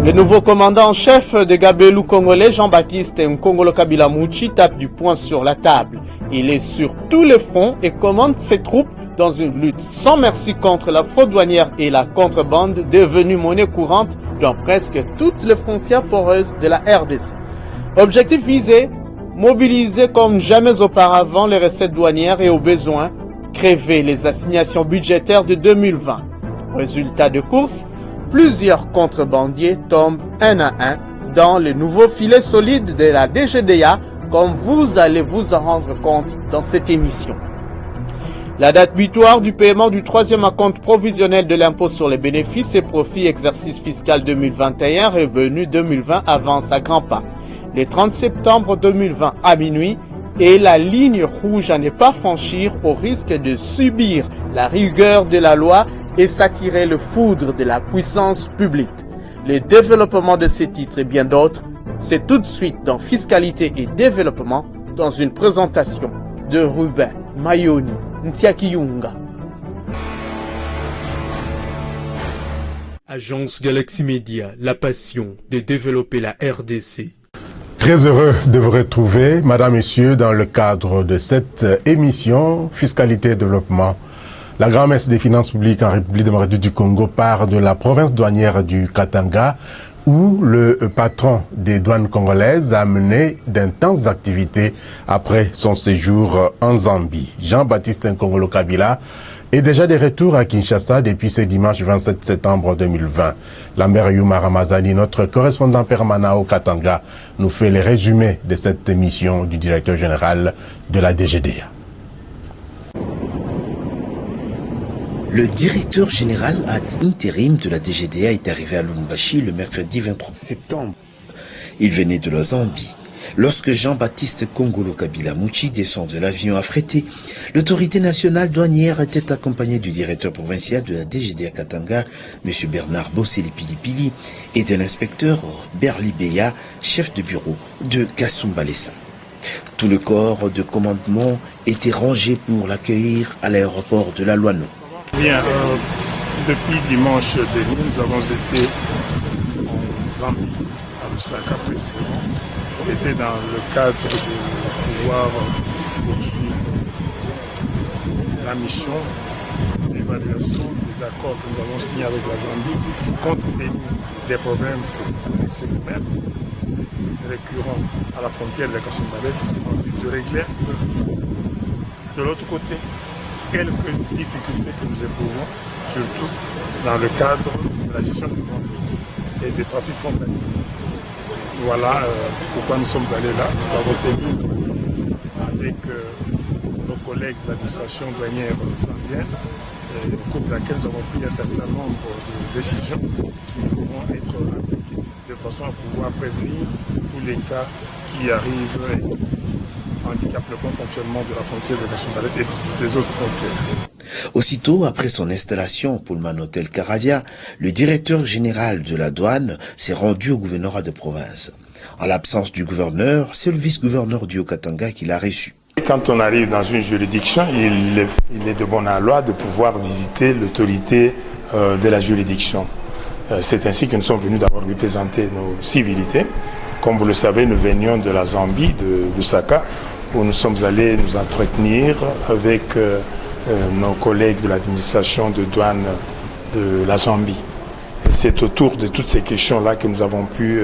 Le nouveau commandant en chef de Gabelou congolais, Jean-Baptiste Nkongolo Kabila Mouchi, tape du poing sur la table. Il est sur tous les fronts et commande ses troupes dans une lutte sans merci contre la fraude douanière et la contrebande devenue monnaie courante dans presque toutes les frontières poreuses de la RDC. Objectif visé, mobiliser comme jamais auparavant les recettes douanières et au besoin, créer les assignations budgétaires de 2020. Résultat de course, plusieurs contrebandiers tombent un à un dans le nouveau filet solide de la DGDA, comme vous allez vous en rendre compte dans cette émission. La date butoir du paiement du troisième acompte provisionnel de l'impôt sur les bénéfices et profits exercice fiscal 2021 revenu 2020 avance à grands pas. Le 30 septembre 2020 à minuit est la ligne rouge à ne pas franchir au risque de subir la rigueur de la loi et s'attirer le foudre de la puissance publique. Le développement de ces titres et bien d'autres, c'est tout de suite dans Fiscalité et Développement dans une présentation de Ruben Mayoni Ntiakiyunga. Agence Galaxy Media, la passion de développer la RDC. Très heureux de vous retrouver, Madame, Messieurs, dans le cadre de cette émission Fiscalité et Développement. La grand-messe des finances publiques en République démocratique du Congo part de la province douanière du Katanga, où le patron des douanes congolaises a mené d'intenses activités après son séjour en Zambie. Jean-Baptiste Nkongolo Kabila est déjà de retour à Kinshasa depuis ce dimanche 27 septembre 2020. Lambert Yuma Ramazani, notre correspondant permanent au Katanga, nous fait les résumés de cette émission du directeur général de la DGDA. Le directeur général ad intérim de la DGDA est arrivé à Lubumbashi le mercredi 23 septembre. Il venait de la Zambie. Lorsque Jean-Baptiste Nkongolo Kabila Mouchi descend de l'avion affrété, l'autorité nationale douanière était accompagnée du directeur provincial de la DGDA Katanga, M. Bernard Bosseli Pilipili, et de l'inspecteur Berli Beya, chef de bureau de Kasumbalesa. Tout le corps de commandement était rangé pour l'accueillir à l'aéroport de la Loano. Bien, depuis dimanche dernier, nous avons été en Zambie, à Lusaka précisément. C'était dans le cadre de pouvoir poursuivre la mission d'évaluation des accords que nous avons signés avec la Zambie, compte tenu des problèmes que vous connaissez vous-même, c'est récurrent à la frontière de la Kasumbalesa, en vue de régler de l'autre côté quelques difficultés que nous éprouvons, surtout dans le cadre de la gestion du transit et des trafics frontaliers. Voilà pourquoi nous sommes allés là. Nous avons tenu avec nos collègues de l'administration douanière zambienne, au cours de laquelle nous avons pris un certain nombre de décisions qui pourront être appliquées de façon à pouvoir prévenir tous les cas qui arrivent et qui handicapent le bon fonctionnement de la frontière de Kasumbalesa et de toutes les autres frontières. Aussitôt après son installation au Pullman Hotel Caravia, le directeur général de la douane s'est rendu au gouvernorat de province. En l'absence du gouverneur, c'est le vice-gouverneur du Haut-Katanga qui l'a reçu. Quand on arrive dans une juridiction, il est de bonne loi de pouvoir visiter l'autorité de la juridiction. C'est ainsi que nous sommes venus d'abord lui présenter nos civilités. Comme vous le savez, nous venions de la Zambie, de Lusaka, où nous sommes allés nous entretenir avec nos collègues de l'administration de douane de la Zambie. C'est autour de toutes ces questions-là que nous avons pu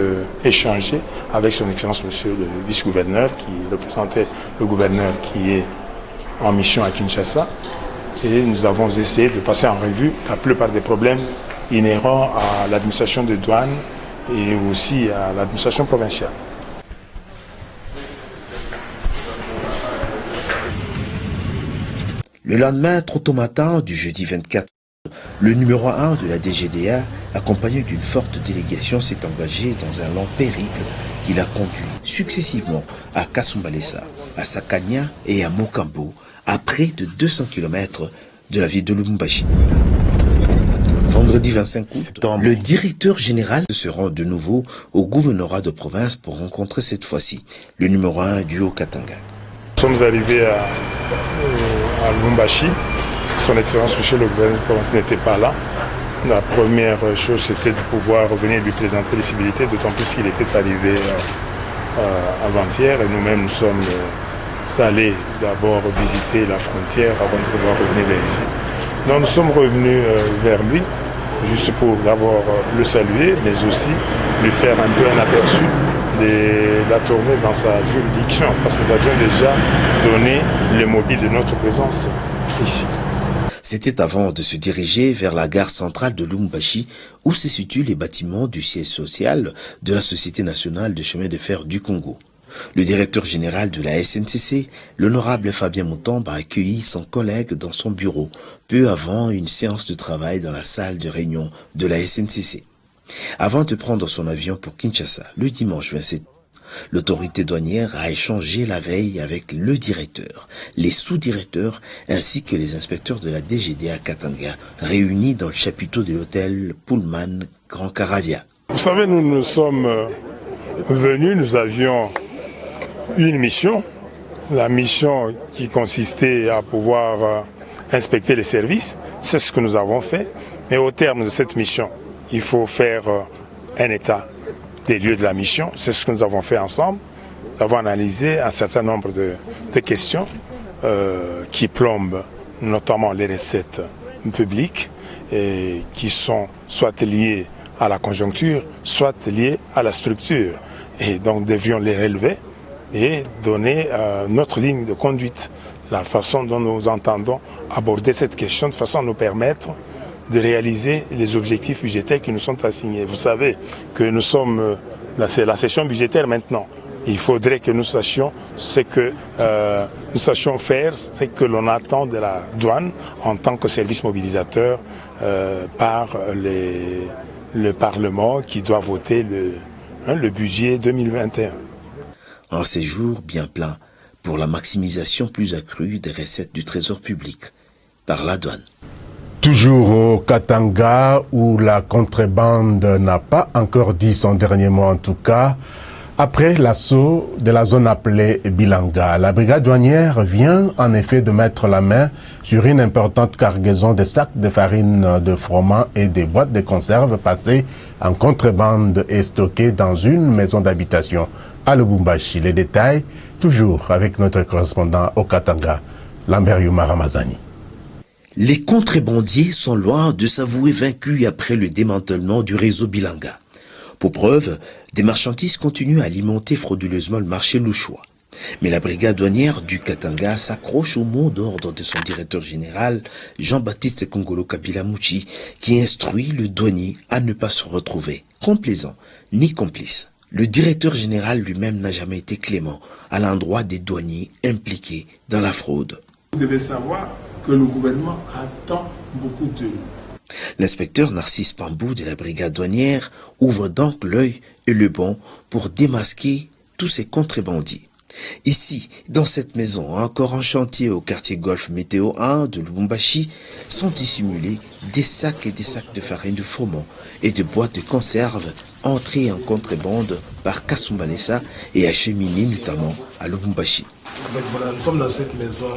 échanger avec son Excellence Monsieur le vice-gouverneur qui représentait le gouverneur qui est en mission à Kinshasa. Et nous avons essayé de passer en revue la plupart des problèmes inhérents à l'administration de douane et aussi à l'administration provinciale. Le lendemain, trop tôt matin du jeudi 24, le numéro 1 de la DGDA, accompagné d'une forte délégation, s'est engagé dans un long périple qui l'a conduit successivement à Kasumbalesa, à Sakania et à Mokambo, à près de 200 km de la ville de Lubumbashi. Vendredi 25 août, le directeur général se rend de nouveau au gouvernorat de province pour rencontrer cette fois-ci le numéro 1 du Haut-Katanga. Nous sommes arrivés à Lubumbashi. Son Excellence, Monsieur le gouverneur de province n'était pas là. La première chose, c'était de pouvoir venir lui présenter les civilités, d'autant plus qu'il était arrivé avant-hier et nous-mêmes nous sommes allés d'abord visiter la frontière avant de pouvoir revenir vers ici. Donc nous sommes revenus vers lui, juste pour d'abord le saluer, mais aussi lui faire un peu un aperçu de la tournée dans sa juridiction, parce que nous avions déjà donné le mobile de notre présence ici. C'était avant de se diriger vers la gare centrale de Lubumbashi, où se situent les bâtiments du siège social de la Société nationale de chemin de fer du Congo. Le directeur général de la SNCC, l'honorable Fabien Mutomba, a accueilli son collègue dans son bureau, peu avant une séance de travail dans la salle de réunion de la SNCC. Avant de prendre son avion pour Kinshasa, le dimanche 27, l'autorité douanière a échangé la veille avec le directeur, les sous-directeurs ainsi que les inspecteurs de la DGDA Katanga, réunis dans le chapiteau de l'hôtel Pullman Grand Caravia. Vous savez, nous sommes venus, nous avions une mission, la mission qui consistait à pouvoir inspecter les services, c'est ce que nous avons fait, mais au terme de cette mission, il faut faire un état des lieux de la mission, c'est ce que nous avons fait ensemble. Nous avons analysé un certain nombre de questions qui plombent notamment les recettes publiques et qui sont soit liées à la conjoncture, soit liées à la structure. Et donc devions les relever et donner notre ligne de conduite, la façon dont nous entendons aborder cette question de façon à nous permettre de réaliser les objectifs budgétaires qui nous sont assignés. Vous savez que nous sommes, c'est la session budgétaire maintenant. Il faudrait que nous sachions ce que nous sachions faire, ce que l'on attend de la douane en tant que service mobilisateur par le Parlement qui doit voter le budget 2021. Un séjour bien plein pour la maximisation plus accrue des recettes du trésor public par la douane. Toujours au Katanga, où la contrebande n'a pas encore dit son dernier mot en tout cas, après l'assaut de la zone appelée Bilanga. La brigade douanière vient en effet de mettre la main sur une importante cargaison de sacs de farine de froment et des boîtes de conserve passées en contrebande et stockées dans une maison d'habitation à Lubumbashi. Les détails, toujours avec notre correspondant au Katanga, Lambert Yuma Ramazani. Les contrebandiers sont loin de s'avouer vaincus après le démantèlement du réseau Bilanga. Pour preuve, des marchandises continuent à alimenter frauduleusement le marché louchois. Mais la brigade douanière du Katanga s'accroche au mot d'ordre de son directeur général, Jean-Baptiste Kongolo Kabila Mouchi, qui instruit le douanier à ne pas se retrouver complaisant ni complice. Le directeur général lui-même n'a jamais été clément à l'endroit des douaniers impliqués dans la fraude. Vous devez savoir que le gouvernement attend beaucoup de nous. L'inspecteur Narcisse Pambou de la brigade douanière ouvre donc l'œil et le bon pour démasquer tous ces contrebandiers. Ici, dans cette maison, encore en chantier au quartier Golf Météo 1 de Lubumbashi, sont dissimulés des sacs et des sacs de farine de froment et de boîtes de conserve entrées en contrebande par Kasumbalesa et acheminés notamment à Lubumbashi. En fait, voilà, nous sommes dans cette maison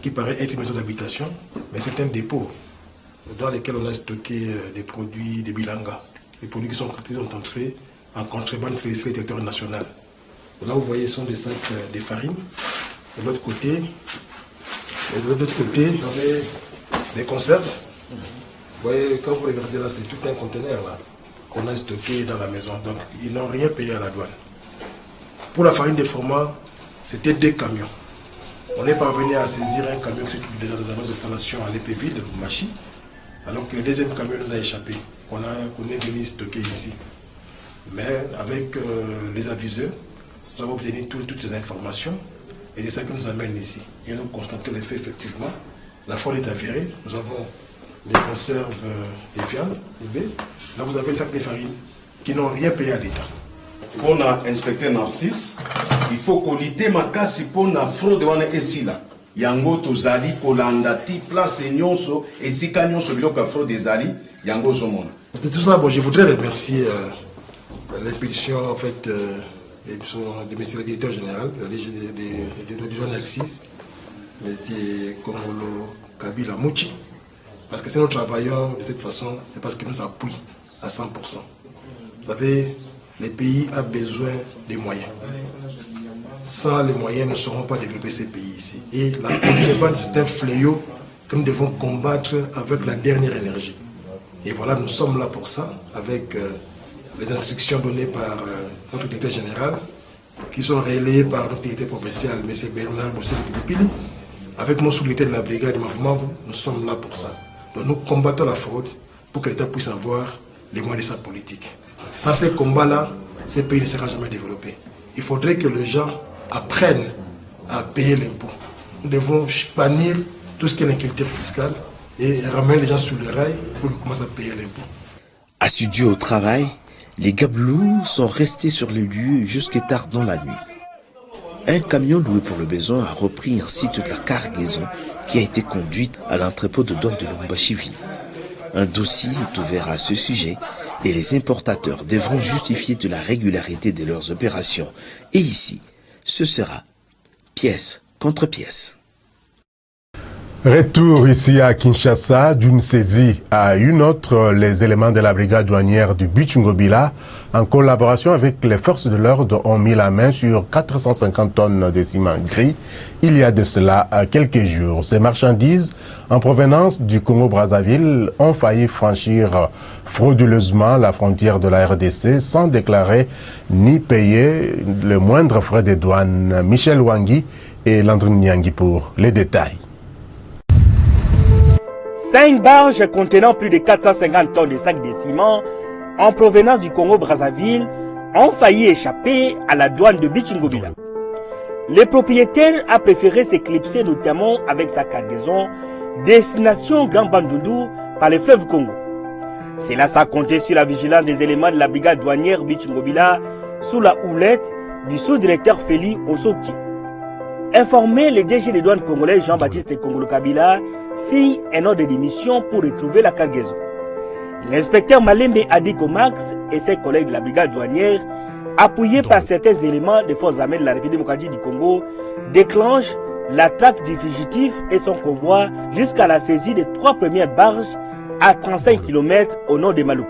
qui paraît être une maison d'habitation, mais c'est un dépôt dans lequel on a stocké des produits de Bilanga, des produits qui sont entrés en contrebande sur le territoire national. Là, vous voyez, ce sont des sacs de farine. De l'autre côté, vous avez des conserves. Vous voyez, quand vous regardez là, c'est tout un conteneur là qu'on a stocké dans la maison. Donc, ils n'ont rien payé à la douane. Pour la farine de froment, c'était 2 camions. On est parvenu à saisir un camion qui se trouve déjà dans nos installations à l'épéville de Lubumbashi, alors que le deuxième camion nous a échappé, qu'on est venu stocker ici. Mais avec les aviseurs, nous avons obtenu toutes les informations et c'est ça qui nous amène ici. Et nous constatons les faits effectivement. La fraude est avérée. Nous avons les conserves et viandes, et là vous avez les sacs de farine qui n'ont rien payé à l'État. Pour l'inspecteur Narcisse, il faut qu'on lutte makasi pour la fraude ici là. Yango tozali kolanda ti place nyonso esika nyonso biloko fraude ezali yango zomona. C'est tout ça. Bon, je voudrais remercier l'impulsion en fait de monsieur le directeur général de douane Axis, monsieur Kongolo Kabila Mouchi, Parce que si nous travaillons de cette façon, c'est parce qu'ils nous appuient à 100%. Vous savez, les pays ont besoin des moyens. Sans les moyens, nous ne saurons pas développer ces pays ici. Et la contrebande, c'est un fléau que nous devons combattre avec la dernière énergie. Et voilà, nous sommes là pour ça, avec les instructions données par notre directeur général, qui sont relayées par notre directeur provincial, M. Bernard Bossé-Pili. Avec mon sous-directeur de la brigade de Mavumavou, nous sommes là pour ça. Donc nous combattons la fraude pour que l'État puisse avoir les moyens de sa politique. Sans ces combats-là, ces pays ne seront jamais développés. Il faudrait que les gens apprennent à payer l'impôt. Nous devons bannir tout ce qui est l'inculture fiscale et ramener les gens sur le rail pour qu'ils commencent à payer l'impôt. Assidus au travail, les Gabelous sont restés sur le lieu jusqu'à tard dans la nuit. Un camion loué pour le besoin a repris ainsi toute la cargaison qui a été conduite à l'entrepôt de douane de Lubumbashi-Ville. Un dossier est ouvert à ce sujet et les importateurs devront justifier de la régularité de leurs opérations. Et ici, ce sera pièce contre pièce. Retour ici à Kinshasa, d'une saisie à une autre, les éléments de la brigade douanière du Bichungobila, en collaboration avec les forces de l'ordre, ont mis la main sur 450 tonnes de ciment gris il y a de cela quelques jours. Ces marchandises, en provenance du Congo-Brazzaville, ont failli franchir frauduleusement la frontière de la RDC sans déclarer ni payer le moindre frais de douane. Michel Wangui et Landry Nyangui pour les détails. 5 barges contenant plus de 450 tonnes de sacs de ciment en provenance du Congo-Brazzaville ont failli échapper à la douane de Bichungobila. Le propriétaire a préféré s'éclipser notamment avec sa cargaison destination Grand Bandundu par le fleuve Congo. Cela sans compter sur la vigilance des éléments de la brigade douanière Bichungobila sous la houlette du sous-directeur Félix Osoki. Informé, le DG des douanes congolais Jean-Baptiste Kongolo Kabila signe un ordre de démission pour retrouver la cargaison. L'inspecteur Malembe Adiko Max et ses collègues de la brigade douanière, appuyés par certains éléments des forces armées de la République démocratique du Congo, déclenchent la traque du fugitif et son convoi jusqu'à la saisie des 3 premières barges à 35 km au nord de Maluku.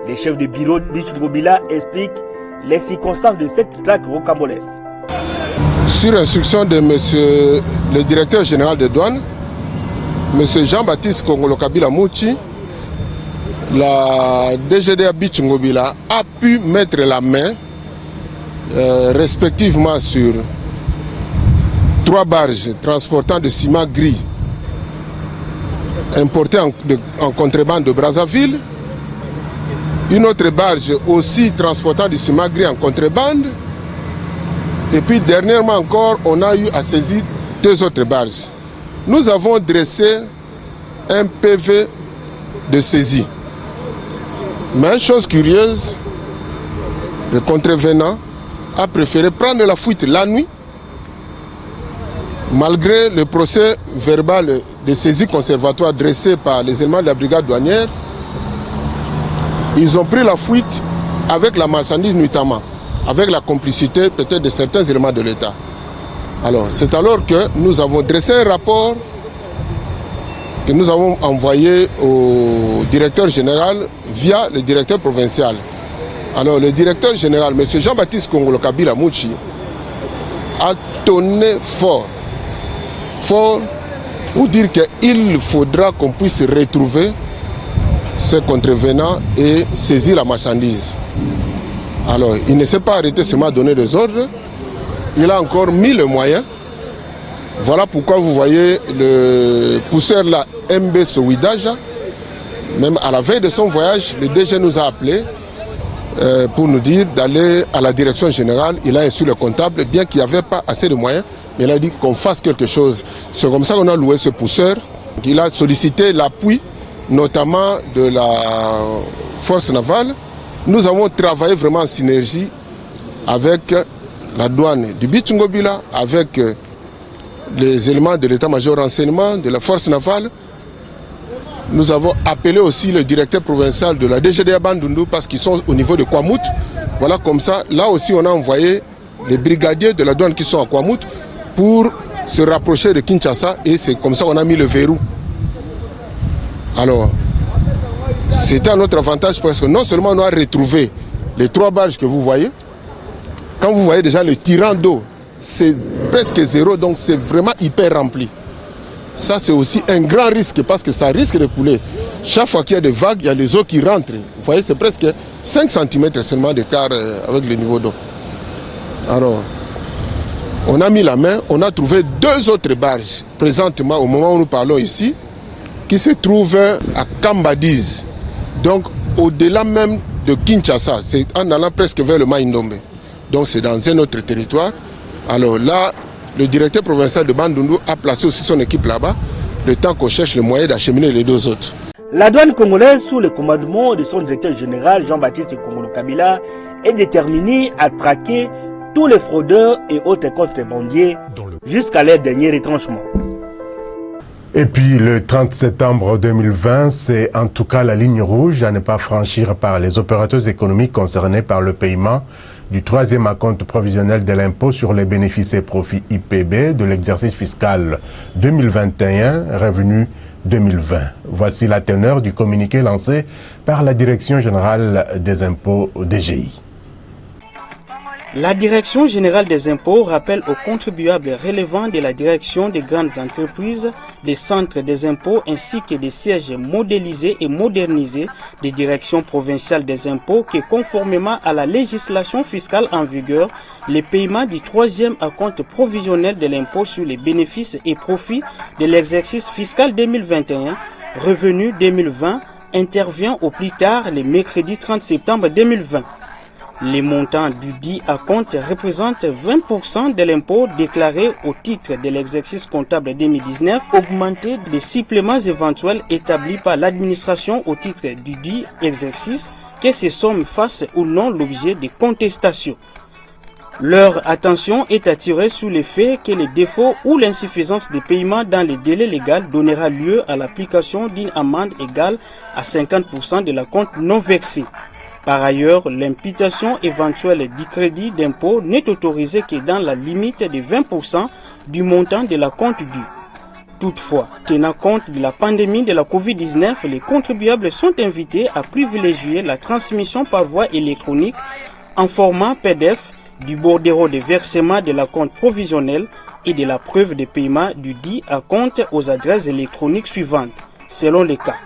Les chefs de bureau de Bichungobila expliquent les circonstances de cette traque rocambolesque. Sur instruction de monsieur le directeur général de douane, monsieur Jean-Baptiste Kongolo Kabila Mouchi, la DGDA Bichungobila a pu mettre la main respectivement sur 3 barges transportant de ciment gris importé en contrebande de Brazzaville, une autre barge aussi transportant du ciment gris en contrebande. Et puis dernièrement encore, on a eu à saisir 2 autres barges. Nous avons dressé un PV de saisie. Mais une chose curieuse, le contrevenant a préféré prendre la fuite la nuit, malgré le procès verbal de saisie conservatoire dressé par les éléments de la brigade douanière. Ils ont pris la fuite avec la marchandise notamment, avec la complicité peut-être de certains éléments de l'État. Alors, c'est alors que nous avons dressé un rapport que nous avons envoyé au directeur général via le directeur provincial. Alors, le directeur général, M. Jean-Baptiste Kongolo Kabila Mouchi, a tonné fort pour dire qu'il faudra qu'on puisse retrouver ces contrevenants et saisir la marchandise. Alors, il ne s'est pas arrêté seulement à donner des ordres, il a encore mis le moyen. Voilà pourquoi vous voyez le pousseur là, MB Sowidaja, même à la veille de son voyage, le DG nous a appelés pour nous dire d'aller à la direction générale. Il a instruit le comptable, bien qu'il n'y avait pas assez de moyens, mais il a dit qu'on fasse quelque chose. C'est comme ça qu'on a loué ce pousseur. Il a sollicité l'appui, notamment de la force navale. Nous avons travaillé vraiment en synergie avec la douane du Bichungobila, avec les éléments de l'état-major renseignement, de la force navale. Nous avons appelé aussi le directeur provincial de la DGDA Bandundu parce qu'ils sont au niveau de Kwamut. Voilà, comme ça, là aussi on a envoyé les brigadiers de la douane qui sont à Kwamut pour se rapprocher de Kinshasa, et c'est comme ça qu'on a mis le verrou. Alors, c'était à notre avantage parce que non seulement on a retrouvé les 3 barges que vous voyez, quand vous voyez déjà le tirant d'eau, c'est presque zéro, donc c'est vraiment hyper rempli. Ça, c'est aussi un grand risque parce que ça risque de couler. Chaque fois qu'il y a des vagues, il y a les eaux qui rentrent. Vous voyez, c'est presque 5 cm seulement d'écart avec le niveau d'eau. Alors, on a mis la main, on a trouvé 2 autres barges, présentement, au moment où nous parlons ici, qui se trouvent à Kambadiz. Donc, au-delà même de Kinshasa, c'est en allant presque vers le Maïndombe. Donc, c'est dans un autre territoire. Alors là, le directeur provincial de Bandundu a placé aussi son équipe là-bas, le temps qu'on cherche le moyen d'acheminer les 2 autres. La douane congolaise, sous le commandement de son directeur général Jean-Baptiste Kongolo Kabila, est déterminée à traquer tous les fraudeurs et autres contrebandiers jusqu'à leur dernier retranchement. Et puis le 30 septembre 2020, c'est en tout cas la ligne rouge à ne pas franchir par les opérateurs économiques concernés par le paiement du 3e acompte provisionnel de l'impôt sur les bénéfices et profits IPB de l'exercice fiscal 2021, revenu 2020. Voici la teneur du communiqué lancé par la Direction générale des impôts DGI. La Direction générale des impôts rappelle aux contribuables relevant de la direction des grandes entreprises, des centres des impôts ainsi que des sièges modélisés et modernisés des directions provinciales des impôts que conformément à la législation fiscale en vigueur, le paiement du 3e acompte provisionnel de l'impôt sur les bénéfices et profits de l'exercice fiscal 2021, revenu 2020, intervient au plus tard le mercredi 30 septembre 2020. Les montants du dit acompte représentent 20% de l'impôt déclaré au titre de l'exercice comptable 2019, augmenté des suppléments éventuels établis par l'administration au titre du dit exercice, que ces sommes fassent ou non l'objet de contestations. Leur attention est attirée sur le fait que les défauts ou l'insuffisance de paiement dans les délais légaux donnera lieu à l'application d'une amende égale à 50% de l'acompte non vexé. Par ailleurs, l'imputation éventuelle du crédit d'impôt n'est autorisée que dans la limite de 20% du montant de l'acompte dû. Toutefois, tenant compte de la pandémie de la Covid-19, les contribuables sont invités à privilégier la transmission par voie électronique en format PDF du bordereau de versement de l'acompte provisionnel et de la preuve de paiement du dit acompte aux adresses électroniques suivantes, selon les cas.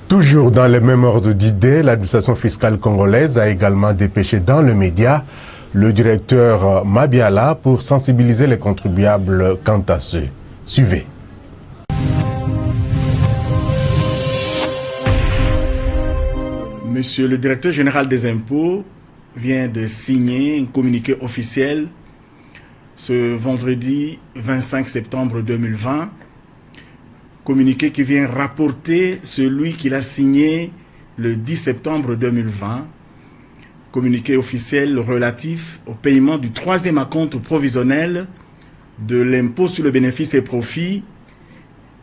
Toujours dans le même ordre d'idées, l'administration fiscale congolaise a également dépêché dans le média le directeur Mabiala pour sensibiliser les contribuables quant à ce. Suivez. Monsieur le directeur général des impôts vient de signer un communiqué officiel ce vendredi 25 septembre 2020, communiqué qui vient rapporter celui qu'il a signé le 10 septembre 2020, communiqué officiel relatif au paiement du 3e acompte provisionnel de l'impôt sur le bénéfice et profit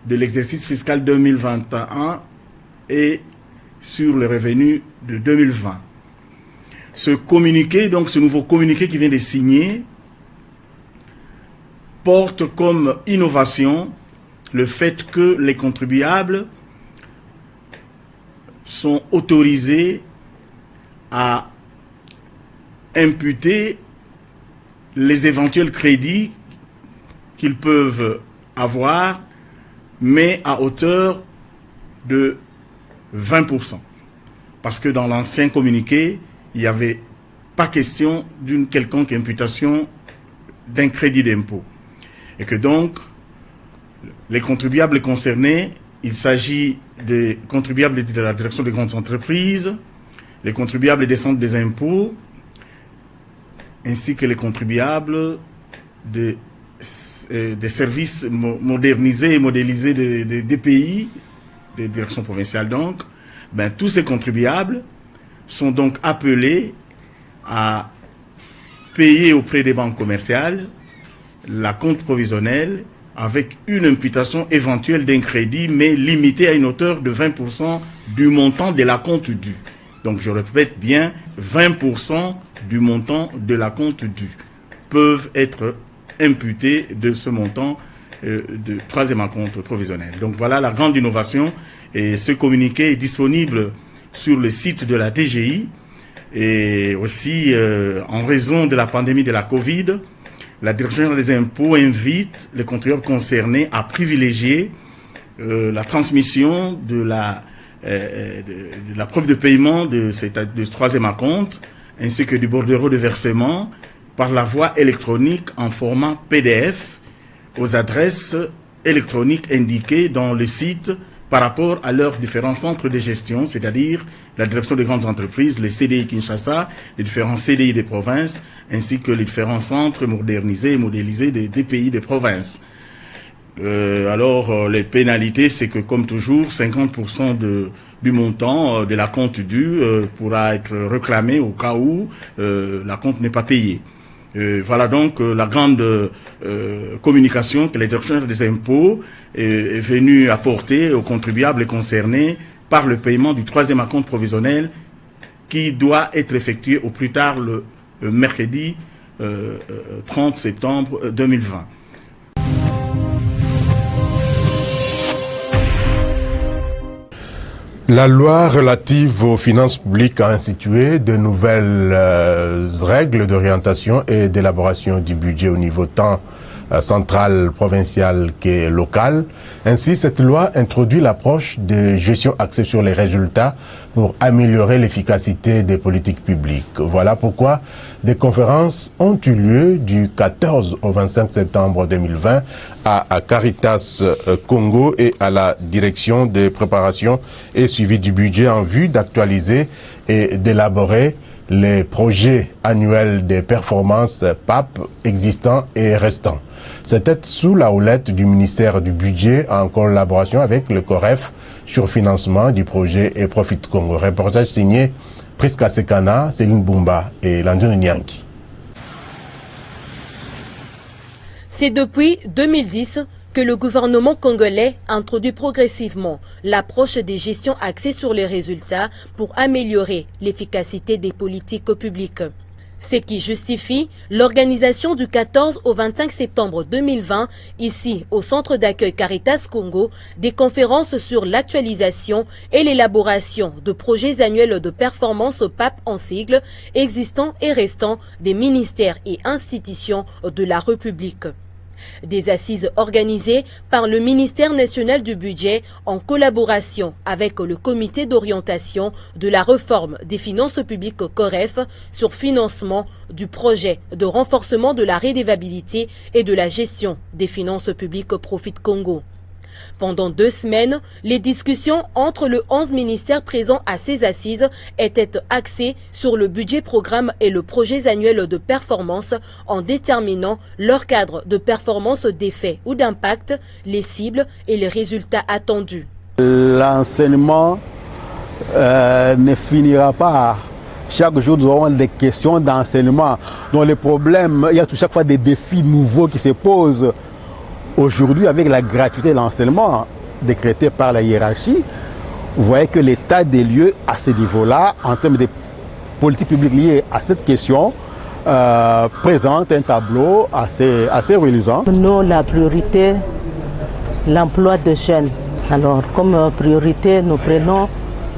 de l'exercice fiscal 2021 et sur le revenu de 2020. Ce communiqué, donc ce nouveau communiqué qui vient de signer, porte comme innovation le fait que les contribuables sont autorisés à imputer les éventuels crédits qu'ils peuvent avoir, mais à hauteur de 20%. Parce que dans l'ancien communiqué, il n'y avait pas question d'une quelconque imputation d'un crédit d'impôt. Et que donc, les contribuables concernés, il s'agit des contribuables de la direction des grandes entreprises, les contribuables des centres des impôts, ainsi que les contribuables des services modernisés et modélisés des pays, des directions provinciales donc, tous ces contribuables sont donc appelés à payer auprès des banques commerciales l'acompte provisionnel avec une imputation éventuelle d'un crédit, mais limitée à une hauteur de 20% du montant de l'acompte dû. Donc je répète bien, 20% du montant de l'acompte dû peuvent être imputés de ce montant de troisième acompte provisionnel. Donc voilà la grande innovation, et ce communiqué est disponible sur le site de la DGI. Et aussi, en raison de la pandémie de la Covid, la Direction des impôts invite les contribuables concernés à privilégier la transmission de la preuve de paiement de ce troisième acompte, ainsi que du bordereau de versement par la voie électronique en format PDF aux adresses électroniques indiquées dans le site par rapport à leurs différents centres de gestion, c'est-à-dire la direction des grandes entreprises, les CDI Kinshasa, les différents CDI des provinces, ainsi que les différents centres modernisés et modélisés des pays des provinces. Alors, les pénalités, c'est que, comme toujours, 50% du montant de l'acompte dû pourra être réclamé au cas où l'acompte n'est pas payé. Voilà donc la grande communication que la Direction des impôts est venue apporter aux contribuables concernés par le paiement du troisième acompte provisionnel qui doit être effectué au plus tard le mercredi 30 septembre 2020. La loi relative aux finances publiques a institué de nouvelles règles d'orientation et d'élaboration du budget au niveau tant central, provincial que local. Ainsi, cette loi introduit l'approche de gestion axée sur les résultats pour améliorer l'efficacité des politiques publiques. Voilà pourquoi des conférences ont eu lieu du 14 au 25 septembre 2020 à Caritas Congo et à la direction des préparations et suivi du budget en vue d'actualiser et d'élaborer les projets annuels des performances PAP existants et restants. C'était sous la houlette du ministère du Budget en collaboration avec le COREF sur financement du projet et Profit Congo. Reportage signé Priska Sekana, Céline Bumba et Landine Nyanki. C'est depuis 2010 que le gouvernement congolais introduit progressivement l'approche des gestions axées sur les résultats pour améliorer l'efficacité des politiques publiques. Ce qui justifie l'organisation du 14 au 25 septembre 2020, ici au centre d'accueil Caritas Congo, des conférences sur l'actualisation et l'élaboration de projets annuels de performance PAP en sigle, existants et restants des ministères et institutions de la République. Des assises organisées par le ministère national du budget en collaboration avec le comité d'orientation de la réforme des finances publiques COREF sur financement du projet de renforcement de la redevabilité et de la gestion des finances publiques Profit Congo. Pendant 2 semaines, les discussions entre le 11 ministères présents à ces assises étaient axées sur le budget programme et le projet annuel de performance en déterminant leur cadre de performance d'effet ou d'impact, les cibles et les résultats attendus. L'enseignement ne finira pas. Chaque jour, nous aurons des questions d'enseignement. Donc les problèmes, il y a chaque fois des défis nouveaux qui se posent. Aujourd'hui, avec la gratuité de l'enseignement décrétée par la hiérarchie, vous voyez que l'état des lieux à ce niveau-là, en termes de politique publique liée à cette question, présente un tableau assez reluisant. Nous, la priorité, l'emploi de jeunes. Alors, comme priorité, nous prenons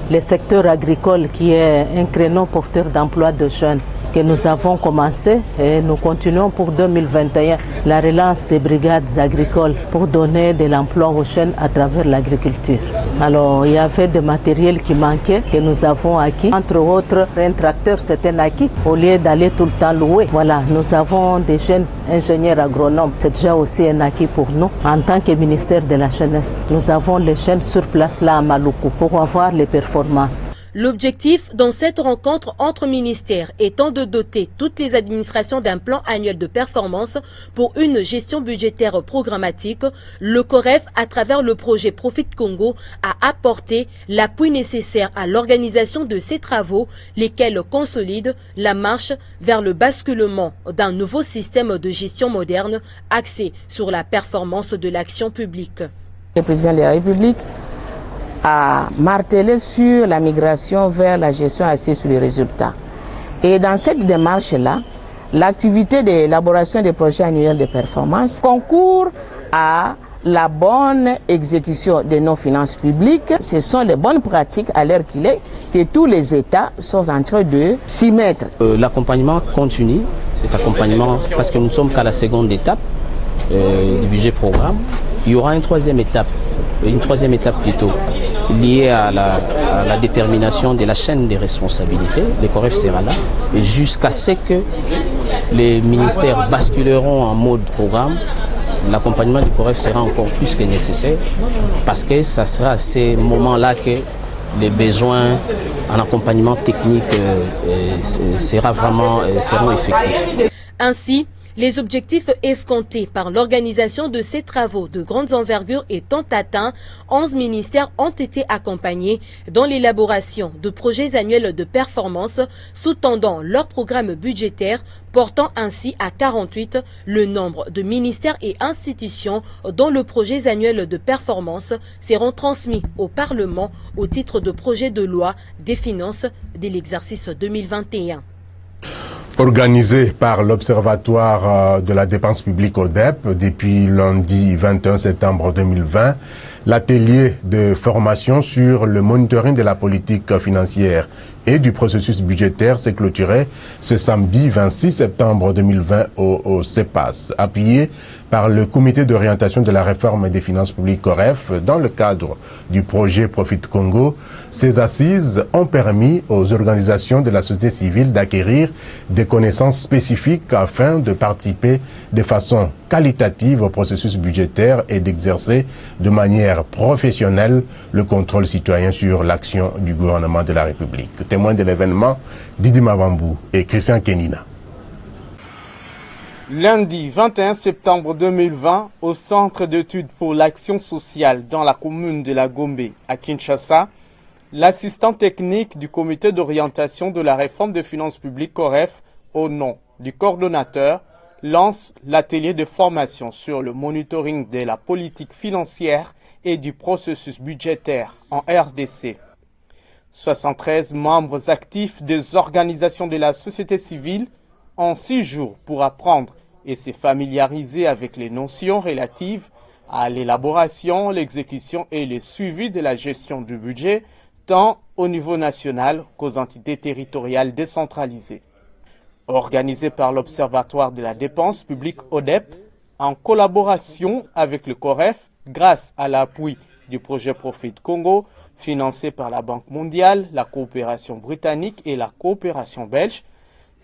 le secteur agricole qui est un créneau porteur d'emploi de jeunes que nous avons commencé et nous continuons pour 2021 la relance des brigades agricoles pour donner de l'emploi aux jeunes à travers l'agriculture. Alors il y avait des matériels qui manquaient que nous avons acquis. Entre autres, un tracteur c'est un acquis au lieu d'aller tout le temps louer. Voilà, nous avons des jeunes ingénieurs agronomes. C'est déjà aussi un acquis pour nous. En tant que ministère de la Jeunesse, nous avons les jeunes sur place là à Maluku pour avoir les performances. L'objectif dans cette rencontre entre ministères étant de doter toutes les administrations d'un plan annuel de performance pour une gestion budgétaire programmatique, le COREF, à travers le projet Profit Congo, a apporté l'appui nécessaire à l'organisation de ces travaux, lesquels consolident la marche vers le basculement d'un nouveau système de gestion moderne axé sur la performance de l'action publique. Le président de la République à marteler sur la migration vers la gestion assise sur les résultats. Et dans cette démarche-là, l'activité d'élaboration des projets annuels de performance concourt à la bonne exécution de nos finances publiques. Ce sont les bonnes pratiques à l'heure qu'il est que tous les États sont en train de s'y mettre. L'accompagnement continue, cet accompagnement, parce que nous ne sommes qu'à la seconde étape du budget programme. Il y aura une troisième étape plutôt, liée à la détermination de la chaîne des responsabilités. Le COREF sera là, jusqu'à ce que les ministères basculeront en mode programme. L'accompagnement du COREF sera encore plus que nécessaire, parce que ça sera à ces moments-là que les besoins en accompagnement technique seront effectifs. Ainsi, les objectifs escomptés par l'organisation de ces travaux de grandes envergures étant atteints, 11 ministères ont été accompagnés dans l'élaboration de projets annuels de performance sous-tendant leur programme budgétaire, portant ainsi à 48 le nombre de ministères et institutions dont le projet annuel de performance seront transmis au Parlement au titre de projet de loi des finances de l'exercice 2021. Organisé par l'Observatoire de la dépense publique ODEP depuis lundi 21 septembre 2020, l'atelier de formation sur le monitoring de la politique financière et du processus budgétaire s'est clôturé ce samedi 26 septembre 2020 au CEPAS, appuyé par le Comité d'orientation de la réforme des finances publiques COREF dans le cadre du projet Profit Congo. Ces assises ont permis aux organisations de la société civile d'acquérir des connaissances spécifiques afin de participer de façon qualitative au processus budgétaire et d'exercer de manière professionnelle le contrôle citoyen sur l'action du gouvernement de la République. Témoins de l'événement, Didi Mavambou et Christian Kenina. Lundi 21 septembre 2020, au Centre d'études pour l'action sociale dans la commune de la Gombe, à Kinshasa, l'assistant technique du comité d'orientation de la réforme des finances publiques COREF, au nom du coordonnateur, lance l'atelier de formation sur le monitoring de la politique financière et du processus budgétaire en RDC. 73 membres actifs des organisations de la société civile ont 6 jours pour apprendre et se familiariser avec les notions relatives à l'élaboration, l'exécution et le suivi de la gestion du budget, tant au niveau national qu'aux entités territoriales décentralisées. Organisé par l'Observatoire de la dépense publique ODEP, en collaboration avec le COREF, grâce à l'appui du projet Profit Congo, financé par la Banque mondiale, la coopération britannique et la coopération belge,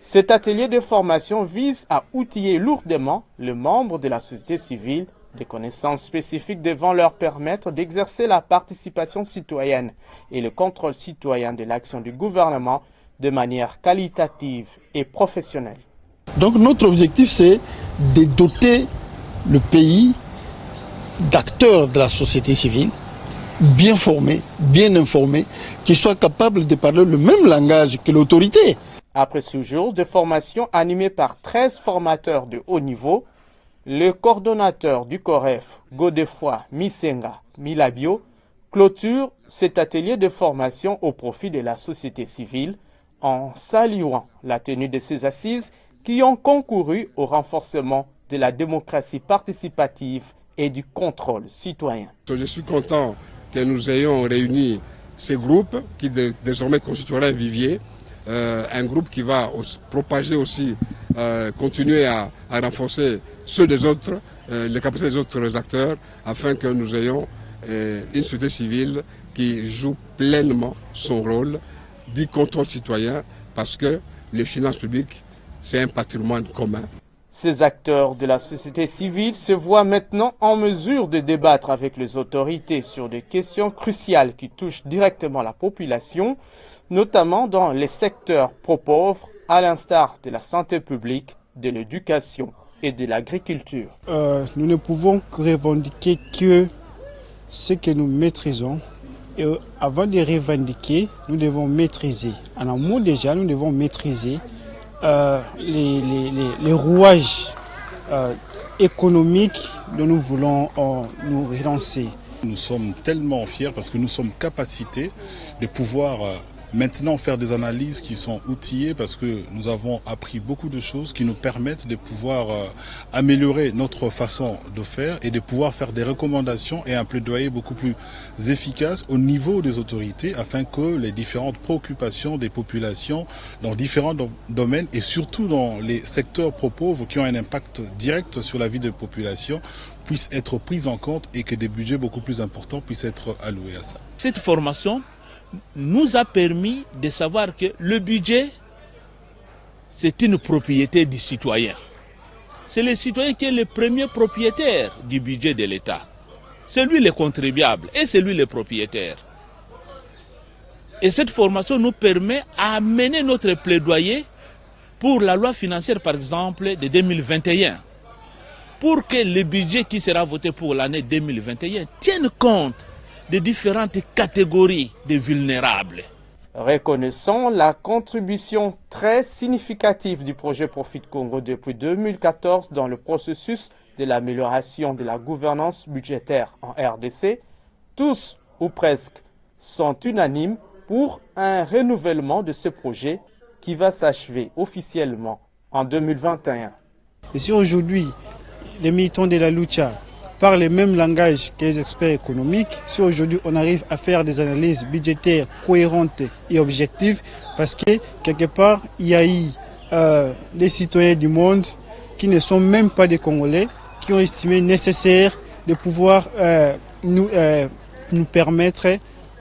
cet atelier de formation vise à outiller lourdement les membres de la société civile des connaissances spécifiques devant leur permettre d'exercer la participation citoyenne et le contrôle citoyen de l'action du gouvernement de manière qualitative et professionnelle. Donc notre objectif, c'est de doter le pays d'acteurs de la société civile bien formés, bien informés, qui soient capables de parler le même langage que l'autorité. Après ce jour de formation animé par 13 formateurs de haut niveau, le coordonnateur du COREF, Godefroy Misenga Milabio, clôture cet atelier de formation au profit de la société civile en saluant la tenue de ces assises qui ont concouru au renforcement de la démocratie participative et du contrôle citoyen. Je suis content que nous ayons réuni ces groupes qui désormais constitueront un vivier, un groupe qui va propager aussi, continuer à renforcer ceux des autres, les capacités des autres acteurs, afin que nous ayons une société civile qui joue pleinement son rôle du contrôle citoyen, parce que les finances publiques, c'est un patrimoine commun. Ces acteurs de la société civile se voient maintenant en mesure de débattre avec les autorités sur des questions cruciales qui touchent directement la population, notamment dans les secteurs pro-pauvres, à l'instar de la santé publique, de l'éducation et de l'agriculture. Nous ne pouvons que revendiquer que ce que nous maîtrisons. Et avant de revendiquer, nous devons maîtriser. En amont déjà, nous devons maîtriser les rouages économiques dont nous voulons nous relancer. Nous sommes tellement fiers parce que nous sommes capacités de pouvoir maintenant faire des analyses qui sont outillées parce que nous avons appris beaucoup de choses qui nous permettent de pouvoir améliorer notre façon de faire et de pouvoir faire des recommandations et un plaidoyer beaucoup plus efficace au niveau des autorités afin que les différentes préoccupations des populations dans différents domaines et surtout dans les secteurs pro-pauvres qui ont un impact direct sur la vie des populations puissent être prises en compte et que des budgets beaucoup plus importants puissent être alloués à ça. Cette formation nous a permis de savoir que le budget, c'est une propriété du citoyen. C'est le citoyen qui est le premier propriétaire du budget de l'État. C'est lui le contribuable et c'est lui le propriétaire. Et cette formation nous permet à mener notre plaidoyer pour la loi financière, par exemple, de 2021. Pour que le budget qui sera voté pour l'année 2021 tienne compte des différentes catégories de vulnérables. Reconnaissant la contribution très significative du projet Profit Congo depuis 2014 dans le processus de l'amélioration de la gouvernance budgétaire en RDC, tous ou presque sont unanimes pour un renouvellement de ce projet qui va s'achever officiellement en 2021. Et si aujourd'hui, les militants de la lucha parlent le même langage que les experts économiques, si aujourd'hui on arrive à faire des analyses budgétaires cohérentes et objectives, parce que quelque part, il y a eu des citoyens du monde qui ne sont même pas des Congolais, qui ont estimé nécessaire de pouvoir nous permettre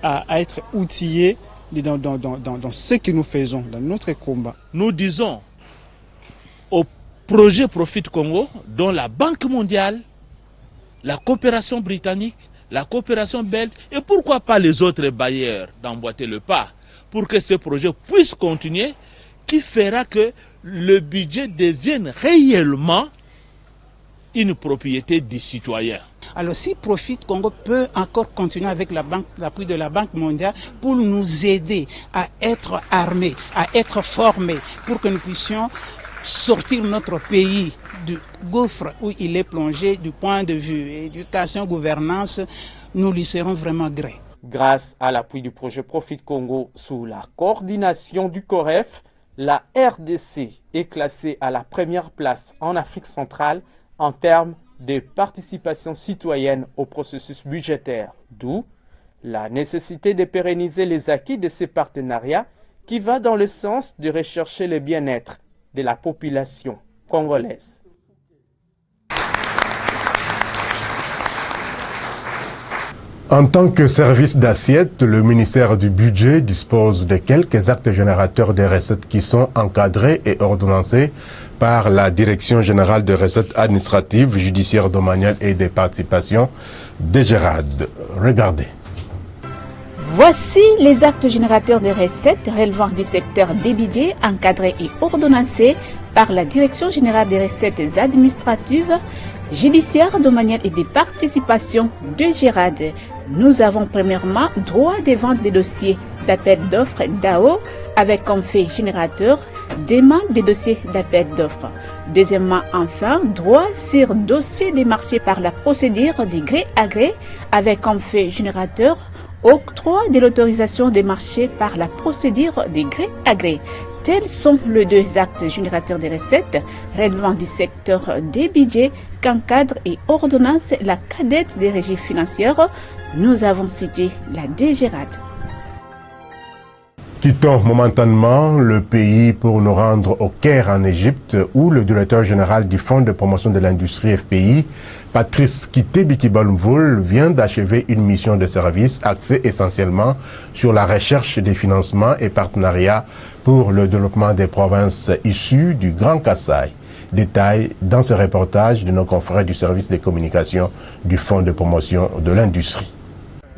à être outillés dans ce que nous faisons, dans notre combat. Nous disons au projet Profit Congo, dont la Banque mondiale, la coopération britannique, la coopération belge et pourquoi pas les autres bailleurs d'emboîter le pas pour que ce projet puisse continuer, qui fera que le budget devienne réellement une propriété du citoyen. Alors si Profit Congo peut encore continuer avec l'appui de la Banque mondiale pour nous aider à être armés, à être formés, pour que nous puissions sortir notre pays du gouffre où il est plongé du point de vue éducation, gouvernance, nous lui serons vraiment gré. Grâce à l'appui du projet Profit Congo sous la coordination du COREF, la RDC est classée à la première place en Afrique centrale en termes de participation citoyenne au processus budgétaire, d'où la nécessité de pérenniser les acquis de ces partenariats qui va dans le sens de rechercher le bien-être de la population congolaise. En tant que service d'assiette, le ministère du Budget dispose de quelques actes générateurs des recettes qui sont encadrés et ordonnancés par la Direction générale des recettes administratives, judiciaires, domaniales et des participations, DGRAD. Regardez. Voici les actes générateurs des recettes relevant du secteur des budgets encadrés et ordonnancés par la Direction générale des recettes administratives, judiciaires, domaniales et des participations de DGRAD. Nous avons premièrement droit de vente des dossiers d'appel d'offres DAO avec comme fait générateur demande des dossiers d'appel d'offres. Deuxièmement, enfin, droit sur dossier des marchés par la procédure de gré à gré avec comme fait générateur octroi de l'autorisation des marchés par la procédure de gré à gré. Tels sont les deux actes générateurs des recettes relevant du secteur des budgets qu'encadre et ordonnance la cadette des régies financières. Nous avons cité la DGRAD. Quittons momentanément le pays pour nous rendre au Caire en Égypte où le directeur général du Fonds de promotion de l'industrie FPI, Patrice Kitebi-Kibalmvoul, vient d'achever une mission de service axée essentiellement sur la recherche des financements et partenariats pour le développement des provinces issues du Grand Kasaï. Détail dans ce reportage de nos confrères du service des communications du Fonds de promotion de l'industrie.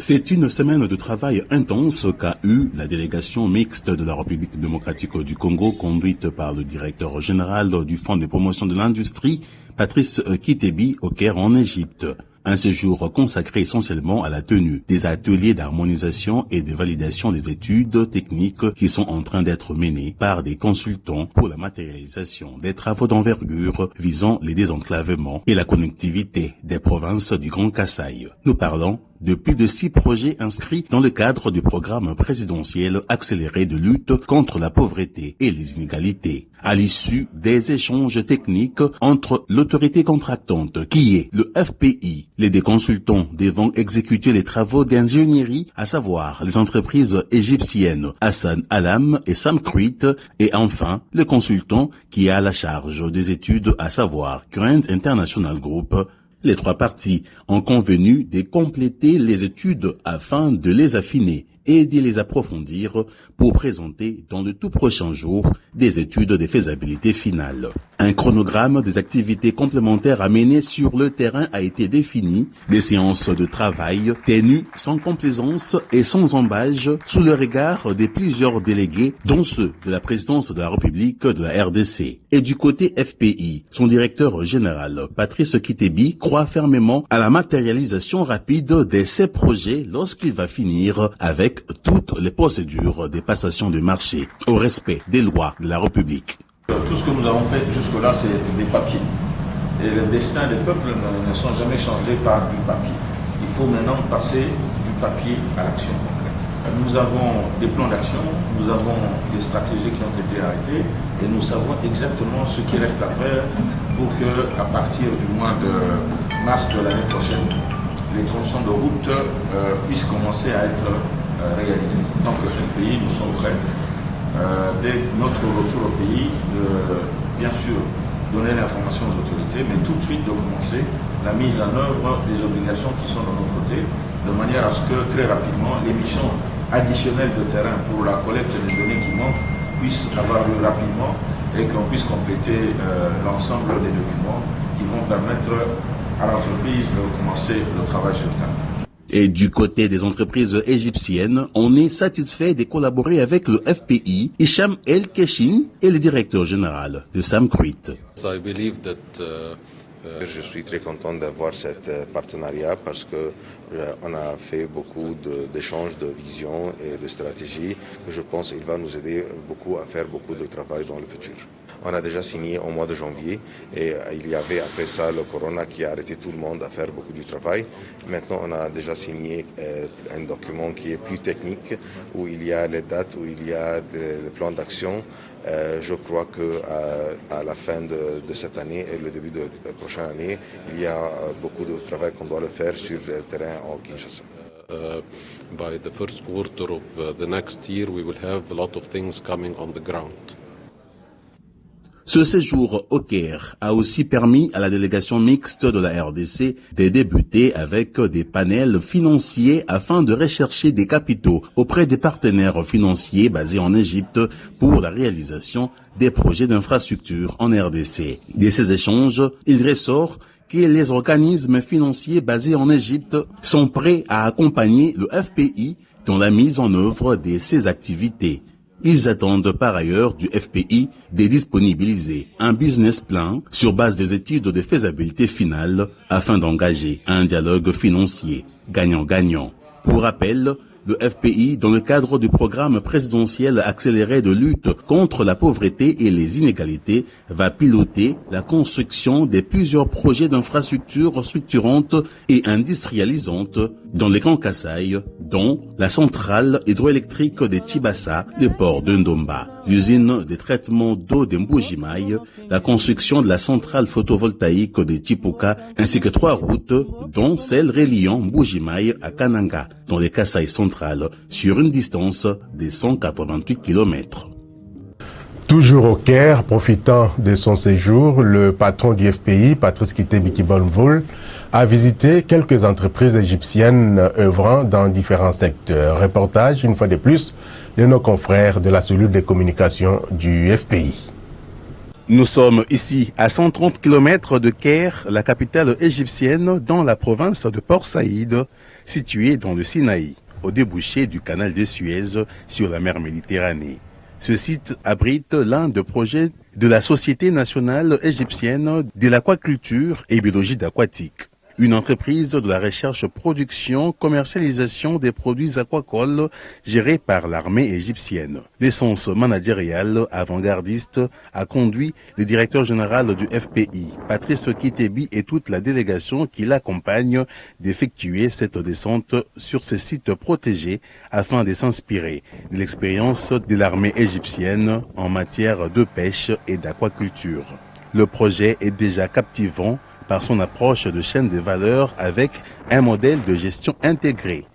C'est une semaine de travail intense qu'a eu la délégation mixte de la République démocratique du Congo, conduite par le directeur général du Fonds de promotion de l'industrie, Patrice Kitebi, au Caire en Égypte. Un séjour consacré essentiellement à la tenue des ateliers d'harmonisation et de validation des études techniques qui sont en train d'être menées par des consultants pour la matérialisation des travaux d'envergure visant les désenclavements et la connectivité des provinces du Grand Kasaï. Nous parlons de plus de 6 projets inscrits dans le cadre du programme présidentiel accéléré de lutte contre la pauvreté et les inégalités. À l'issue des échanges techniques entre l'autorité contractante, qui est le FPI, les deux consultants devant exécuter les travaux d'ingénierie, à savoir les entreprises égyptiennes Hassan Alam et Sam Kruit, et enfin le consultant qui a la charge des études, à savoir Grant International Group. Les 3 parties ont convenu de compléter les études afin de les affiner et de les approfondir pour présenter dans de tout prochains jours des études de faisabilité finale. Un chronogramme des activités complémentaires à mener sur le terrain a été défini, des séances de travail tenues sans complaisance et sans embâche sous le regard de plusieurs délégués, dont ceux de la présidence de la République de la RDC. Et du côté FPI, son directeur général, Patrice Kitebi, croit fermement à la matérialisation rapide de ces projets lorsqu'il va finir avec toutes les procédures de passation de marché au respect des lois de la République. Tout ce que nous avons fait jusque-là, c'est des papiers. Et le destin des peuples ne sont jamais changés par du papier. Il faut maintenant passer du papier à l'action concrète. Nous avons des plans d'action, nous avons des stratégies qui ont été arrêtées et nous savons exactement ce qui reste à faire pour que, à partir du mois de mars de l'année prochaine, les tronçons de route puissent commencer à être réalisés. En tant que FPI, nous sommes prêts. Dès notre retour au pays, bien sûr, donner l'information aux autorités, mais tout de suite de commencer la mise en œuvre des obligations qui sont de notre côté, de manière à ce que très rapidement, les missions additionnelles de terrain pour la collecte des données qui manquent puissent avoir lieu rapidement et qu'on puisse compléter l'ensemble des documents qui vont permettre à l'entreprise de commencer le travail sur le terrain. Et du côté des entreprises égyptiennes, on est satisfait de collaborer avec le FPI, Hicham El Keshin et le directeur général de Sam Kruit. Je suis très content d'avoir cet partenariat parce que on a fait beaucoup d'échanges de visions et de stratégies que je pense qu'il va nous aider beaucoup à faire beaucoup de travail dans le futur. On a déjà signé au mois de janvier et il y avait après ça le corona qui a arrêté tout le monde à faire beaucoup du travail. Maintenant, on a déjà signé un document qui est plus technique où il y a les dates, où il y a le plan d'action. Je crois qu'à la fin de cette année et le début de la prochaine année, il y a beaucoup de travail qu'on doit le faire sur le terrain en Kinshasa. By the first quarter of the next year, we will have a lot of things coming on the ground. Ce séjour au Caire a aussi permis à la délégation mixte de la RDC de débuter avec des panels financiers afin de rechercher des capitaux auprès des partenaires financiers basés en Égypte pour la réalisation des projets d'infrastructure en RDC. De ces échanges, il ressort que les organismes financiers basés en Égypte sont prêts à accompagner le FPI dans la mise en œuvre de ces activités. Ils attendent par ailleurs du FPI de disponibiliser un business plan sur base des études de faisabilité finale afin d'engager un dialogue financier gagnant-gagnant. Pour rappel, le FPI, dans le cadre du programme présidentiel accéléré de lutte contre la pauvreté et les inégalités, va piloter la construction de plusieurs projets d'infrastructures structurantes et industrialisantes dans les Grands Kasaï, dont la centrale hydroélectrique de Tchibassa, le port de Ndomba, l'usine de traitement d'eau de Mbujimai, la construction de la centrale photovoltaïque de Tipuka, ainsi que 3 routes, dont celle reliant Mbujimai à Kananga, dans les Kasaï centrales, sur une distance de 188 km. Toujours au Caire, profitant de son séjour, le patron du FPI, Patrice Kitebi Kibonvoul, a visité quelques entreprises égyptiennes œuvrant dans différents secteurs. Reportage, une fois de plus, de nos confrères de la cellule de communication du FPI. Nous sommes ici à 130 km de Caire, la capitale égyptienne, dans la province de Port Saïd, située dans le Sinaï, au débouché du canal de Suez sur la mer Méditerranée. Ce site abrite l'un des projets de la Société nationale égyptienne de l'aquaculture et biologie aquatique. une entreprise de la recherche, production, commercialisation des produits aquacoles gérée par l'armée égyptienne. L'essence managériale avant-gardiste a conduit le directeur général du FPI, Patrice Kitebi, et toute la délégation qui l'accompagne d'effectuer cette descente sur ces sites protégés afin de s'inspirer de l'expérience de l'armée égyptienne en matière de pêche et d'aquaculture. Le projet est déjà captivant par son approche de chaîne de valeur avec un modèle de gestion intégré.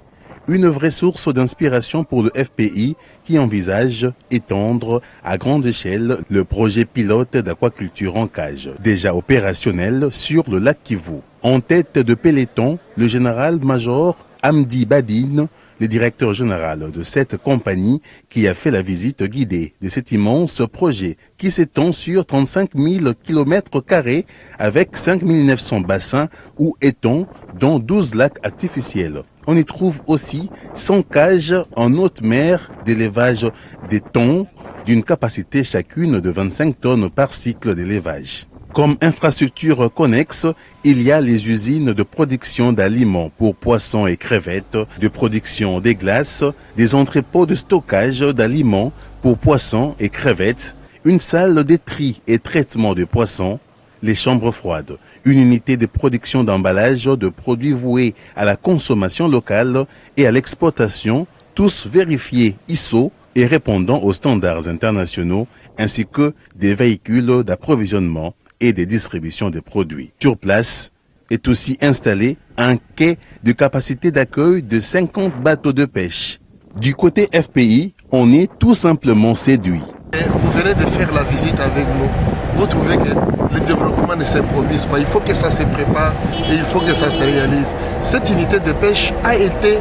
Une vraie source d'inspiration pour le FPI qui envisage étendre à grande échelle le projet pilote d'aquaculture en cage, déjà opérationnel sur le lac Kivu. En tête de peloton, le général-major Hamdi Badine, le directeur général de cette compagnie qui a fait la visite guidée de cet immense projet qui s'étend sur 35 000 km² avec 5 900 bassins ou étangs dont 12 lacs artificiels. On y trouve aussi 100 cages en haute mer d'élevage des thons d'une capacité chacune de 25 tonnes par cycle d'élevage. Comme infrastructure connexe, il y a les usines de production d'aliments pour poissons et crevettes, de production des glaces, des entrepôts de stockage d'aliments pour poissons et crevettes, une salle de tri et traitement de poissons, les chambres froides, une unité de production d'emballage de produits voués à la consommation locale et à l'exportation, tous vérifiés ISO et répondant aux standards internationaux, ainsi que des véhicules d'approvisionnement et des distributions de produits. Sur place est aussi installé un quai de capacité d'accueil de 50 bateaux de pêche. Du côté FPI, on est tout simplement séduit. Vous venez de faire la visite avec nous. Vous trouvez que le développement ne s'improvise pas. Il faut que ça se prépare et il faut que ça se réalise. Cette unité de pêche a été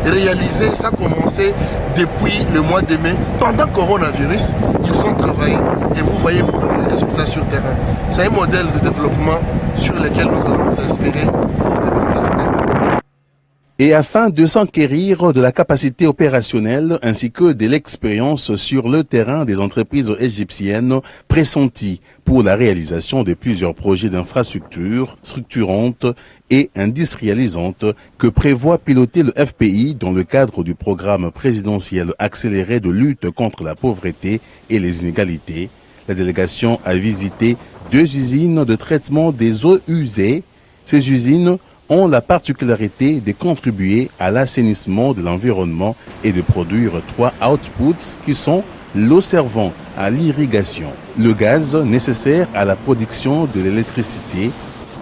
réalisée, ça a commencé depuis le mois de mai. Pendant le coronavirus, ils ont travaillé et vous voyez vous-même les résultats sur le terrain. C'est un modèle de développement sur lequel nous allons nous inspirer pour développer cette activité. Et afin de s'enquérir de la capacité opérationnelle ainsi que de l'expérience sur le terrain des entreprises égyptiennes pressenties pour la réalisation de plusieurs projets d'infrastructures structurantes et industrialisantes que prévoit piloter le FPI dans le cadre du programme présidentiel accéléré de lutte contre la pauvreté et les inégalités, la délégation a visité 2 usines de traitement des eaux usées. Ces usines ont la particularité de contribuer à l'assainissement de l'environnement et de produire 3 outputs qui sont l'eau servant à l'irrigation, le gaz nécessaire à la production de l'électricité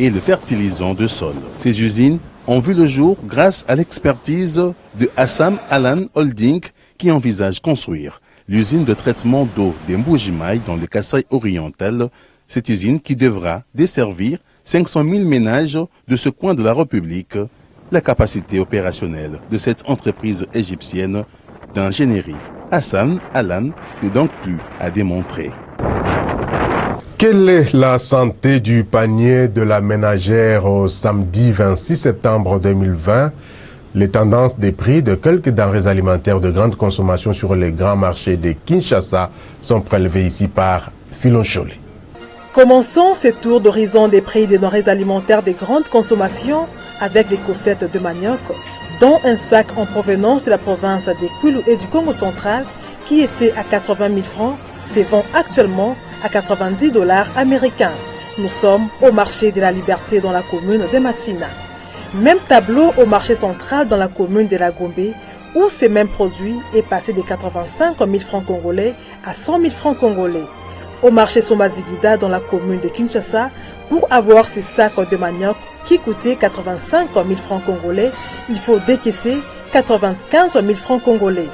et le fertilisant de sol. Ces usines ont vu le jour grâce à l'expertise de Assam Alan Holding qui envisage construire l'usine de traitement d'eau d'Emboujimaï dans le Kasaï oriental, cette usine qui devra desservir 500 000 ménages de ce coin de la République. La capacité opérationnelle de cette entreprise égyptienne d'ingénierie, Hassan Alan, n'est donc plus à démontrer. Quelle est la santé du panier de la ménagère au samedi 26 septembre 2020? Les tendances des prix de quelques denrées alimentaires de grande consommation sur les grands marchés de Kinshasa sont prélevées ici par Philon Cholet. Commençons ce tour d'horizon des prix des denrées alimentaires de grande consommation avec des cossettes de manioc, dont un sac en provenance de la province des Kwilu et du Congo central qui était à 80 000 francs se vend actuellement à 90 $ américains. Nous sommes au marché de la Liberté dans la commune de Massina. Même tableau au marché central dans la commune de la Gombe où ces mêmes produits est passé de 85 000 francs congolais à 100 000 francs congolais. Au marché Somazigida dans la commune de Kinshasa, pour avoir ces sacs de manioc qui coûtaient 85 000 francs congolais, il faut décaisser 95 000 francs congolais.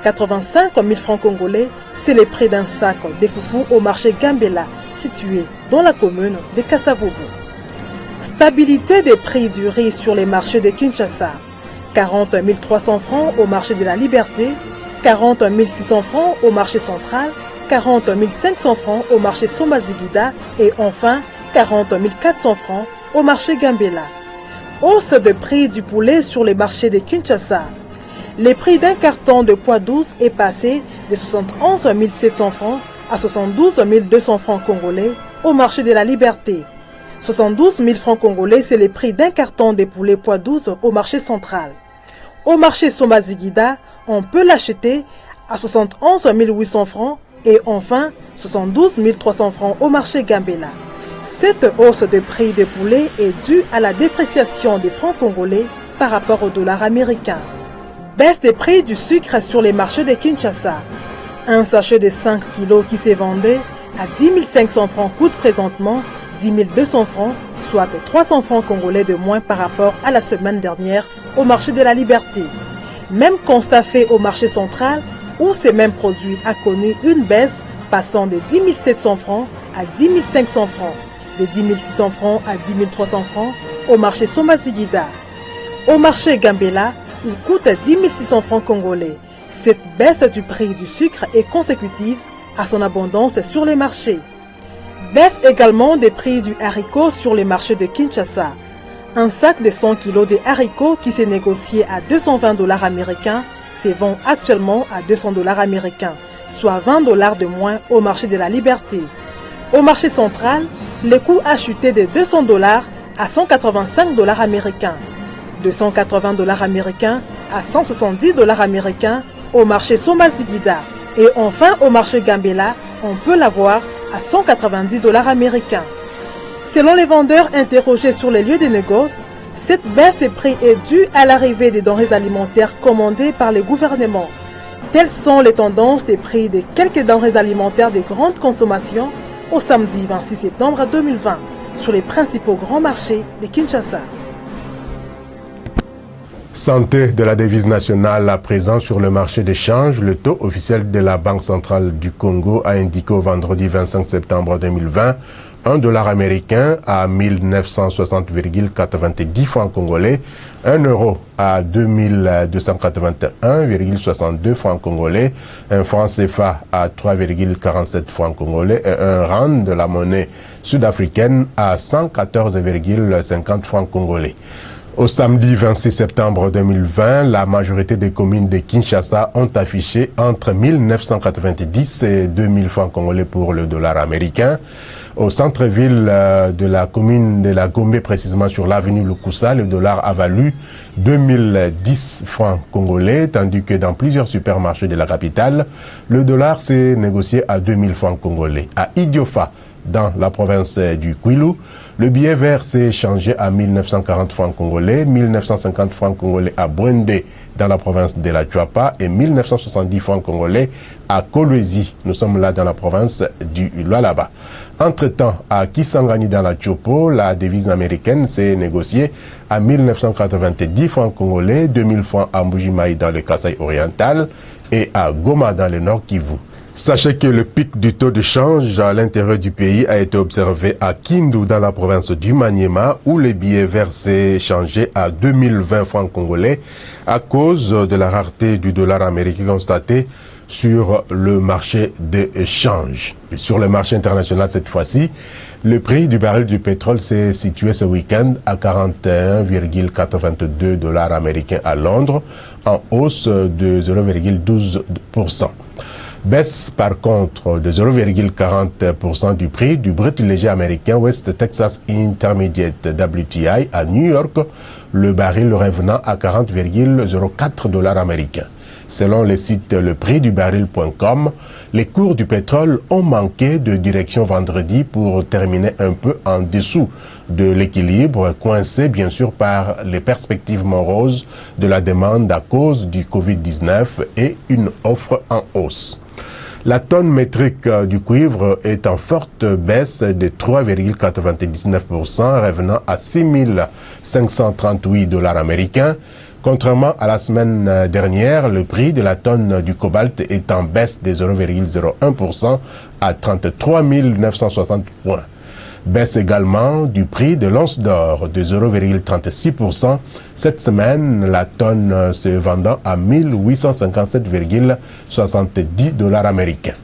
85 000 francs congolais, c'est le prix d'un sac de foufou au marché Gambela, situé dans la commune de Kasavubu. Stabilité des prix du riz sur les marchés de Kinshasa. 40 300 francs au marché de la Liberté, 40 600 francs au marché central, 40 500 francs au marché Somazigida et enfin 40 400 francs au marché Gambela. Hausse de prix du poulet sur les marchés de Kinshasa. Le prix d'un carton de poids 12 est passé de 71 700 francs à 72 200 francs congolais au marché de la Liberté. 72 000 francs congolais, c'est le prix d'un carton de poulet poids 12 au marché central. Au marché Somaziguida, on peut l'acheter à 71 800 francs et enfin 72 300 francs au marché Gambela. Cette hausse de prix des poulets est due à la dépréciation des francs congolais par rapport au dollar américain. Baisse des prix du sucre sur les marchés de Kinshasa. Un sachet de 5 kg qui s'est vendu à 10 500 francs coûte présentement 10 200 francs, soit 300 francs congolais de moins par rapport à la semaine dernière au marché de la Liberté. Même constat fait au marché central où ces mêmes produits a connu une baisse passant de 10 700 francs à 10 500 francs, de 10 600 francs à 10 300 francs au marché Somaziguida. Au marché Gambela, il coûte 10 600 francs congolais. Cette baisse du prix du sucre est consécutive à son abondance sur les marchés. Baisse également des prix du haricot sur les marchés de Kinshasa. Un sac de 100 kg de haricots qui s'est négocié à 220 $ américains se vend actuellement à 200 $ américains, soit 20 $ de moins au marché de la Liberté. Au marché central, le coût a chuté de 200 $ à 185 $ américains, de 180 $ américains à 170 $ américains au marché Somaziguida. Et enfin au marché Gambela, on peut l'avoir à 190 $ américains. Selon les vendeurs interrogés sur les lieux de négoce, cette baisse de prix est due à l'arrivée des denrées alimentaires commandées par le gouvernement. Telles sont les tendances des prix de quelques denrées alimentaires de grande consommation au samedi 26 septembre 2020 sur les principaux grands marchés de Kinshasa. Santé de la devise nationale à présent sur le marché d'échange. Le taux officiel de la Banque centrale du Congo a indiqué au vendredi 25 septembre 2020 $1 américain à 1960,90 francs congolais, 1 euro à 2281,62 francs congolais, un franc CFA à 3,47 francs congolais et un rand de la monnaie sud-africaine à 114,50 francs congolais. Au samedi 26 septembre 2020, la majorité des communes de Kinshasa ont affiché entre 1990 et 2000 francs congolais pour le dollar américain. Au centre-ville de la commune de la Gombe, précisément sur l'avenue Lukusa, le dollar a valu 2010 francs congolais, tandis que dans plusieurs supermarchés de la capitale, le dollar s'est négocié à 2000 francs congolais. À Idiofa, dans la province du Kwilu, le billet vert s'est échangé à 1940 francs congolais, 1950 francs congolais à Bwende dans la province de la Tchouapa et 1970 francs congolais à Kolwezi. Nous sommes là dans la province du Lualaba. Entre-temps, à Kisangani dans la Tchopo, la devise américaine s'est négociée à 1990 francs congolais, 2000 francs à Mbujimaï dans le Kasaï oriental et à Goma dans le Nord Kivu. Sachez que le pic du taux de change à l'intérieur du pays a été observé à Kindu dans la province du Maniema où les billets verts s'est changé à 2020 francs congolais à cause de la rareté du dollar américain constatée sur le marché des échanges. Sur le marché international cette fois-ci, le prix du baril du pétrole s'est situé ce week-end à 41,82 $ américains à Londres, en hausse de 0,12%. Baisse par contre de 0,40% du prix du brut léger américain West Texas Intermediate WTI à New York, le baril revenant à 40,04 $ américains. Selon le site leprixdubaril.com, les cours du pétrole ont manqué de direction vendredi pour terminer un peu en dessous de l'équilibre, coincé bien sûr par les perspectives moroses de la demande à cause du Covid-19 et une offre en hausse. La tonne métrique du cuivre est en forte baisse de 3,99%, revenant à 6 538 $ américains. Contrairement à la semaine dernière, le prix de la tonne du cobalt est en baisse de 0,01% à 33 960 points. Baisse également du prix de l'once d'or de 0,36%. Cette semaine, la tonne se vendant à 1857,70 $ américains.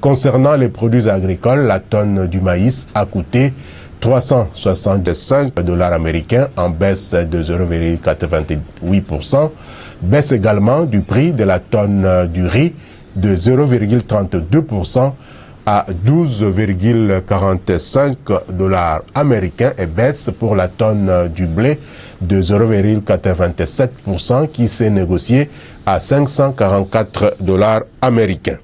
Concernant les produits agricoles, la tonne du maïs a coûté 365 $ américains en baisse de 0,88%. Baisse également du prix de la tonne du riz de 0,32% à 12,45 $ américains et baisse pour la tonne du blé de 0,87% qui s'est négocié à 544 $ américains.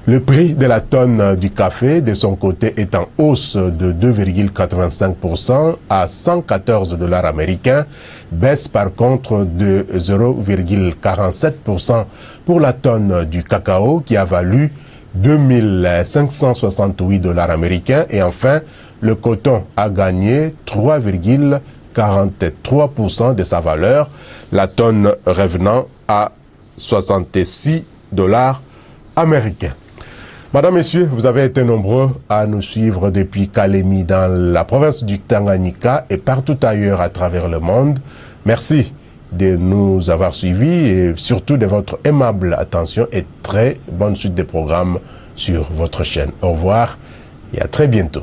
Le prix de la tonne du café, de son côté, est en hausse de 2,85% à 114 $ américains, baisse par contre de 0,47% pour la tonne du cacao qui a valu 2568 $ américains et enfin, le coton a gagné 3,43% de sa valeur, la tonne revenant à 66 $ américains. Madame, Messieurs, vous avez été nombreux à nous suivre depuis Kalemi dans la province du Tanganyika et partout ailleurs à travers le monde. Merci de nous avoir suivis et surtout de votre aimable attention et très bonne suite des programmes sur votre chaîne. Au revoir et à très bientôt.